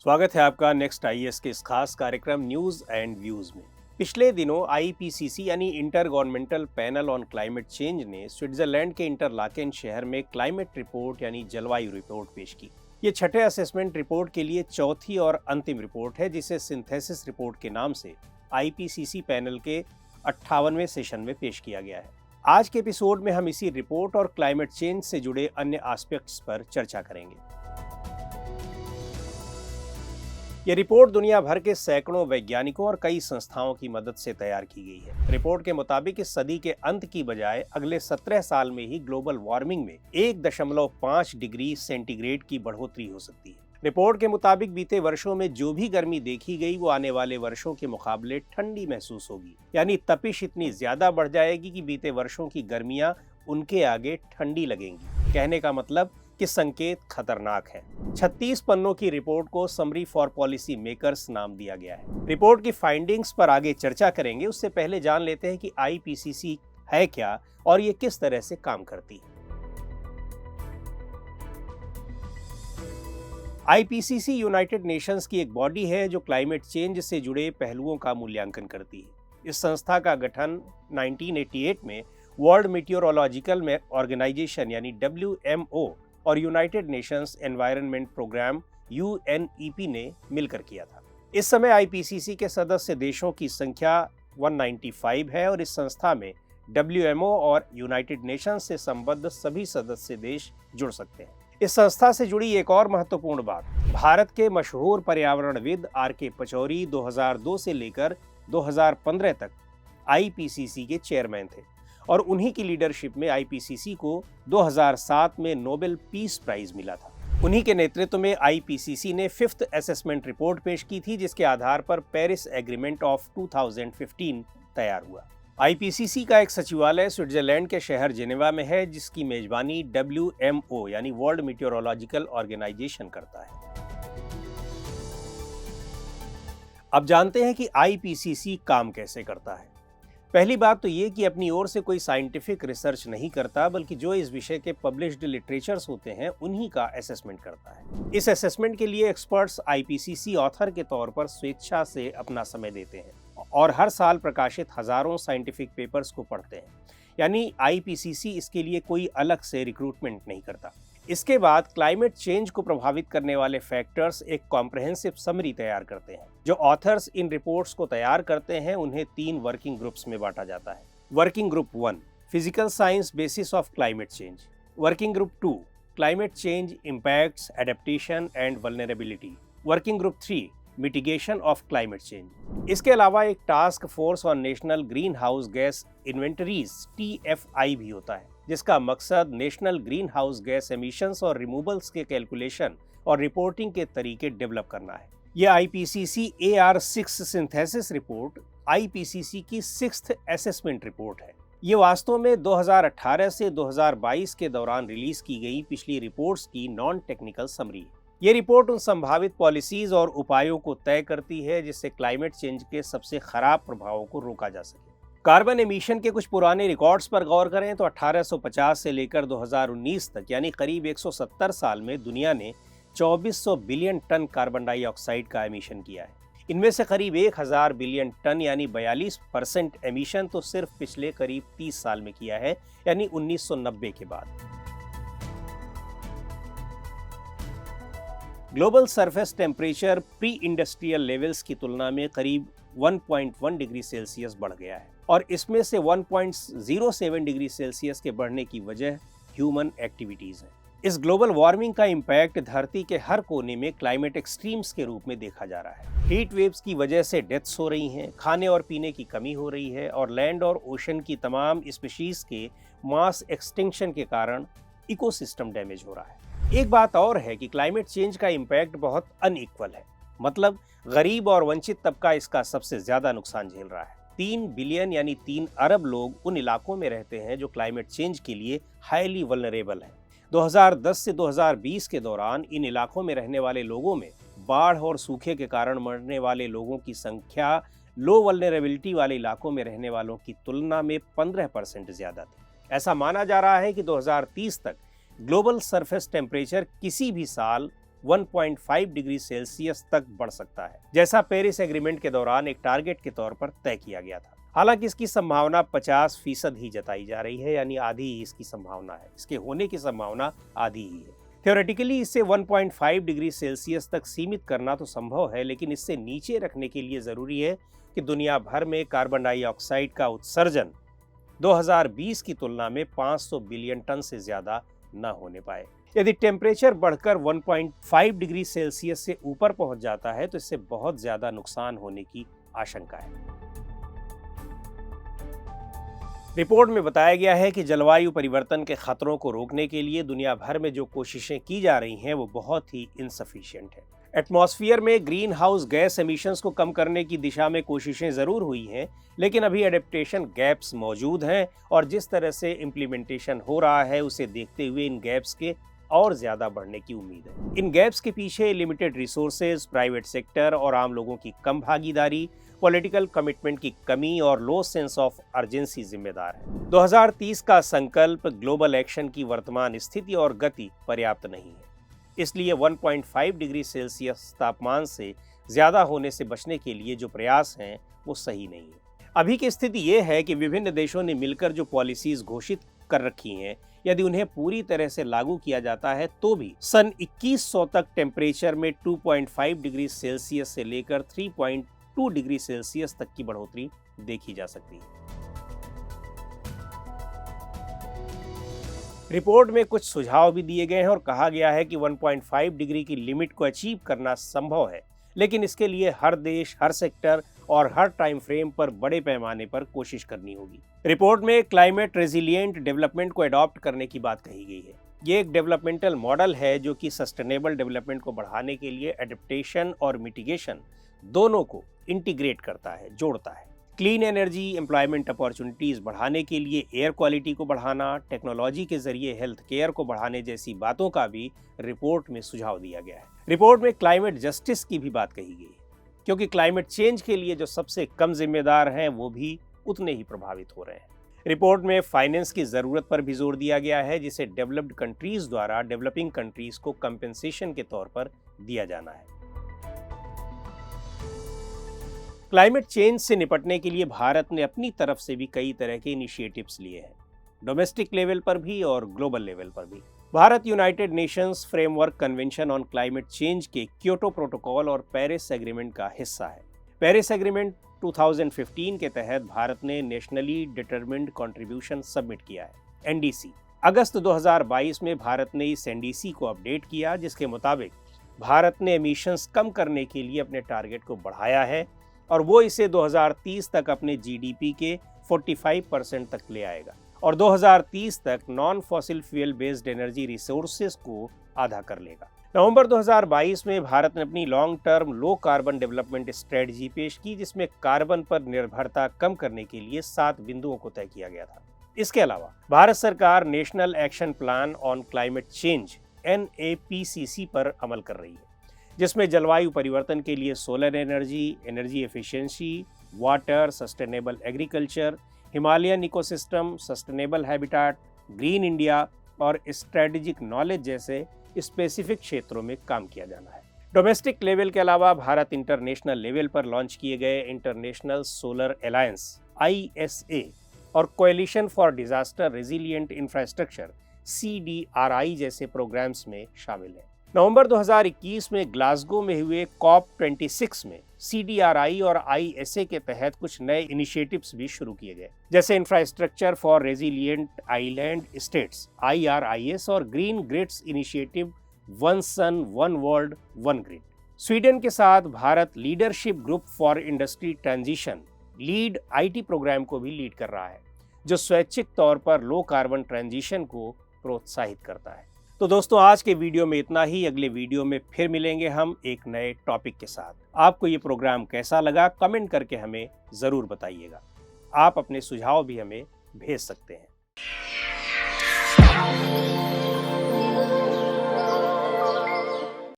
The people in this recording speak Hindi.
स्वागत है आपका नेक्स्ट आईएएस के इस खास कार्यक्रम न्यूज एंड व्यूज में। पिछले दिनों आईपीसीसी यानी inter governmental panel on climate change ने स्विट्जरलैंड के इंटरलाकेन शहर में क्लाइमेट रिपोर्ट यानी जलवायु रिपोर्ट पेश की। ये छठे असेसमेंट रिपोर्ट के लिए चौथी और अंतिम रिपोर्ट है, जिसे सिंथेसिस रिपोर्ट के नाम से आईपीसीसी पैनल के 58वें सेशन में पेश किया गया है। आज के एपिसोड में हम इसी रिपोर्ट और क्लाइमेट चेंज से जुड़े अन्य एस्पेक्ट्स पर चर्चा करेंगे। ये रिपोर्ट दुनिया भर के सैकड़ों वैज्ञानिकों और कई संस्थाओं की मदद से तैयार की गई है। रिपोर्ट के मुताबिक इस सदी के अंत की बजाय अगले 17 साल में ही ग्लोबल वार्मिंग में 1.5 डिग्री सेंटीग्रेड की बढ़ोतरी हो सकती है। रिपोर्ट के मुताबिक बीते वर्षों में जो भी गर्मी देखी गई वो आने वाले वर्षों के मुकाबले ठंडी महसूस होगी, यानी तपिश इतनी ज्यादा बढ़ जाएगी कि बीते वर्षों की गर्मियां उनके आगे ठंडी लगेंगी। कहने का मतलब कि संकेत खतरनाक है। 36 पन्नों की रिपोर्ट को समरी फॉर पॉलिसी मेकर्स नाम दिया गया है। रिपोर्ट की फाइंडिंग्स पर आगे चर्चा करेंगे, उससे पहले जान लेते हैं कि आईपीसीसी है क्या और ये किस तरह से काम करती है। आईपीसीसी यूनाइटेड नेशंस की एक बॉडी है जो क्लाइमेट चेंज से जुड़े पहलुओं का मूल्यांकन करती है। इस संस्था का गठन 1988 में वर्ल्ड मीटियोरोलॉजिकल ऑर्गेनाइजेशन यानी WMO और United Nations Environment Programme UNEP ने मिलकर किया था। इस समय आईपीसीसी के सदस्य देशों की संख्या 195 है और इस संस्था में WMO और यूनाइटेड नेशंस से संबद्ध सभी सदस्य देश जुड़ सकते हैं। इस संस्था से जुड़ी एक और महत्वपूर्ण बात, भारत के मशहूर पर्यावरणविद RK पचौरी 2002 से लेकर 2015 तक आईपीसीसी के चेयरमैन थे और उन्हीं की लीडरशिप में आईपीसीसी को 2007 में नोबेल पीस प्राइज मिला था। उन्हीं के नेतृत्व में आईपीसीसी ने 5th असेसमेंट रिपोर्ट पेश की थी, जिसके आधार पर पेरिस एग्रीमेंट ऑफ 2015 तैयार हुआ। आईपीसीसी का एक सचिवालय स्विट्जरलैंड के शहर जेनेवा में है, जिसकी मेजबानी WMO यानी वर्ल्ड मीटियोरोलॉजिकल ऑर्गेनाइजेशन करता है। अब जानते हैं कि आईपीसीसी काम कैसे करता है। पहली बात तो ये कि अपनी ओर से कोई साइंटिफिक रिसर्च नहीं करता, बल्कि जो इस विषय के पब्लिश्ड लिटरेचर्स होते हैं उन्हीं का असेसमेंट करता है। इस असेसमेंट के लिए एक्सपर्ट्स आईपीसीसी ऑथर के तौर पर स्वेच्छा से अपना समय देते हैं और हर साल प्रकाशित हजारों साइंटिफिक पेपर्स को पढ़ते हैं, यानी आईपीसीसी इसके लिए कोई अलग से रिक्रूटमेंट नहीं करता। इसके बाद क्लाइमेट चेंज को प्रभावित करने वाले फैक्टर्स एक कॉम्प्रिहेंसिव समरी तैयार करते हैं। जो ऑथर्स इन रिपोर्ट्स को तैयार करते हैं उन्हें 3 वर्किंग ग्रुप्स में बांटा जाता है। Working group 1 physical science basis of climate change, working group 2 climate change impacts adaptation and vulnerability, working group 3 mitigation of climate change. इसके अलावा एक task force on national green house gas inventories TFI भी होता है, जिसका मकसद national green house gas emissions और रिमूवल्स के कैलकुलेशन और रिपोर्टिंग के तरीके डेवलप करना है। यह IPCC AR6 synthesis report IPCC की 6th असेसमेंट रिपोर्ट है। ये वास्तव में 2018 से 2022 के दौरान रिलीज की गई पिछली रिपोर्ट्स की नॉन टेक्निकल समरी है। ये रिपोर्ट उन संभावित पॉलिसीज और उपायों को तय करती है जिससे क्लाइमेट चेंज के सबसे खराब प्रभावों को रोका जा सके। कार्बन एमिशन के कुछ पुराने रिकॉर्ड्स पर गौर करें तो 1850 से लेकर 2019 तक यानी करीब 170 साल में दुनिया ने 2400 बिलियन टन कार्बन डाइऑक्साइड का एमिशन किया है। इनमें से करीब 1000 बिलियन टन यानी 42% एमिशन तो सिर्फ पिछले करीब 30 साल में किया है, यानी 1990 के बाद। Global surface temperature pre industrial levels की तुलना में करीब 1.1 डिग्री सेल्सियस बढ़ गया है और इसमें से 1.07 डिग्री सेल्सियस के बढ़ने की वजह ह्यूमन एक्टिविटीज है। इस ग्लोबल वार्मिंग का इम्पैक्ट धरती के हर कोने में क्लाइमेट एक्सट्रीम्स के रूप में देखा जा रहा है। हीट वेव्स की वजह से डेथ्स हो रही हैं, खाने और पीने की कमी हो रही है और लैंड और ओशन की तमाम स्पीशीज के मास एक्सटिंक्शन के कारण इकोसिस्टम डैमेज हो रहा है। एक बात और है कि क्लाइमेट चेंज का इम्पैक्ट बहुत अनइक्वल है, मतलब गरीब और वंचित तबका इसका सबसे ज्यादा नुकसान झेल रहा है। 3 बिलियन यानी 3 अरब लोग उन इलाकों में रहते हैं जो क्लाइमेट चेंज के लिए हाईली वल्नरेबल हैं। 2010 से 2020 के दौरान इन इलाकों में रहने वाले लोगों में बाढ़ और सूखे के कारण मरने वाले लोगों की संख्या लो वल्नरेबिलिटी वाले इलाकों में रहने वालों की तुलना में 15% ज्यादा थी। ऐसा माना जा रहा है कि 2030 तक ग्लोबल सरफेस टेम्परेचर किसी भी साल 1.5 डिग्री सेल्सियस तक बढ़ सकता है, जैसा पेरिस एग्रीमेंट के दौरान एक टारगेट के तौर पर तय किया गया था। हालांकि इसकी संभावना 50% ही जताई जा रही है, यानी आधी ही इसकी संभावना है। इसके होने की संभावना आधी ही है। थ्योरेटिकली इसे 1.5 डिग्री सेल्सियस तक सीमित करना तो संभव है, लेकिन इससे नीचे रखने के लिए जरूरी है कि दुनिया भर में कार्बन डाइऑक्साइड का उत्सर्जन 2020 की तुलना में 500 बिलियन टन से ज्यादा न होने पाए। यदि टेम्परेचर बढ़कर 1.5 डिग्री सेल्सियस से ऊपर पहुंच जाता है तो इससे बहुत ज्यादा नुकसान होने की आशंका है। रिपोर्ट में बताया गया है कि जलवायु परिवर्तन के खतरों को रोकने के लिए दुनिया भर में जो कोशिशें की जा रही हैं वो बहुत ही इनसफिशिएंट है। एटमॉस्फेयर में ग्रीन हाउस गैस एमिशंस को कम करने की दिशा में कोशिशें जरूर हुई हैं, लेकिन अभी एडेप्टेशन गैप्स मौजूद हैं और जिस तरह से इम्प्लीमेंटेशन हो रहा है उसे देखते हुए इन गैप्स के और ज्यादा बढ़ने की उम्मीद है। इन गैप्स के पीछे लिमिटेड रिसोर्सेज, प्राइवेट सेक्टर और आम लोगों की कम भागीदारी, पॉलिटिकल कमिटमेंट की कमी और लो सेंस ऑफ अर्जेंसी जिम्मेदार है। 2030 का संकल्प ग्लोबल एक्शन की वर्तमान स्थिति और गति पर्याप्त नहीं है, इसलिए 1.5 डिग्री सेल्सियस तापमान से ज्यादा होने से बचने के लिए जो प्रयास हैं वो सही नहीं है। अभी की स्थिति ये है कि विभिन्न देशों ने मिलकर जो पॉलिसीज घोषित कर रखी हैं, यदि उन्हें पूरी तरह से लागू किया जाता है तो भी सन 2100 तक टेम्परेचर में 2.5 डिग्री सेल्सियस से लेकर 3.2 डिग्री सेल्सियस तक की बढ़ोतरी देखी जा सकती है। रिपोर्ट में कुछ सुझाव भी दिए गए हैं और कहा गया है कि 1.5 डिग्री की लिमिट को अचीव करना संभव है, लेकिन इसके लिए हर देश, हर सेक्टर और हर टाइम फ्रेम पर बड़े पैमाने पर कोशिश करनी होगी। रिपोर्ट में क्लाइमेट रेजिलिएंट डेवलपमेंट को अडॉप्ट करने की बात कही गई है। ये एक डेवलपमेंटल मॉडल है जो कि सस्टेनेबल डेवलपमेंट को बढ़ाने के लिए एडेप्टेशन और मिटिगेशन दोनों को इंटीग्रेट करता है, जोड़ता है। क्लीन एनर्जी, एम्प्लॉयमेंट अपॉर्चुनिटीज बढ़ाने के लिए एयर क्वालिटी को बढ़ाना, टेक्नोलॉजी के जरिए हेल्थ केयर को बढ़ाने जैसी बातों का भी रिपोर्ट में सुझाव दिया गया है। रिपोर्ट में क्लाइमेट जस्टिस की भी बात कही गई है, क्योंकि क्लाइमेट चेंज के लिए जो सबसे कम जिम्मेदार हैं वो भी उतने ही प्रभावित हो रहे हैं। रिपोर्ट में फाइनेंस की जरूरत पर भी जोर दिया गया है, जिसे डेवलप्ड कंट्रीज द्वारा डेवलपिंग कंट्रीज को कंपेंसेशन के तौर पर दिया जाना है। क्लाइमेट चेंज से निपटने के लिए भारत ने अपनी तरफ से भी कई तरह के इनिशिएटिव्स लिए हैं, डोमेस्टिक लेवल पर भी और ग्लोबल लेवल पर भी। Bharat United Nations framework convention on climate change के क्योटो प्रोटोकॉल और पेरिस एग्रीमेंट का हिस्सा है। पेरिस एग्रीमेंट 2015 के तहत भारत ने नेशनली डिटरमिन्ड कंट्रीब्यूशन सबमिट किया है, एनडीसी। अगस्त 2022 में भारत ने इस एनडीसी को अपडेट किया, जिसके मुताबिक भारत ने एमिशंस कम करने के लिए अपने टारगेट को बढ़ाया है और वो इसे 2030 तक अपने जीडीपी के 45% तक ले आएगा और 2030 तक non fossil fuel based energy resources को आधा कर लेगा। नवंबर 2022 में भारत ने अपनी long term low carbon development strategy पेश की, जिसमें कार्बन पर निर्भरता कम करने के लिए 7 बिंदुओं को तय किया गया था। इसके अलावा भारत सरकार national action plan on climate change NAPCC पर अमल कर रही है, जिसमें जलवायु परिवर्तन के लिए solar energy, energy efficiency, water, sustainable agriculture, Himalayan ecosystem, sustainable habitat, green India और स्ट्रेटेजिक नॉलेज जैसे स्पेसिफिक क्षेत्रों में काम किया जाना है। डोमेस्टिक लेवल के अलावा भारत इंटरनेशनल लेवल पर लॉन्च किए गए इंटरनेशनल सोलर अलायंस ISA और coalition for disaster resilient infrastructure CDRI जैसे प्रोग्राम्स में शामिल है। नवंबर 2021 में ग्लासगो में हुए COP26 में CDRI और ISA के तहत कुछ नए इनिशिएटिव्स भी शुरू किए गए, जैसे infrastructure for resilient island states IRIS और green grids initiative one sun one world one grid. Sweden के साथ Bharat leadership group for industry transition lead IT programme को भी लीड कर रहा है, जो स्वैच्छिक तौर पर लो कार्बन ट्रांजिशन को प्रोत्साहित करता है। तो दोस्तों, आज के वीडियो में इतना ही। अगले वीडियो में फिर मिलेंगे हम एक नए टॉपिक के साथ। आपको ये प्रोग्राम कैसा लगा कमेंट करके हमें ज़रूर बताइएगा। आप अपने सुझाव भी हमें भेज सकते हैं।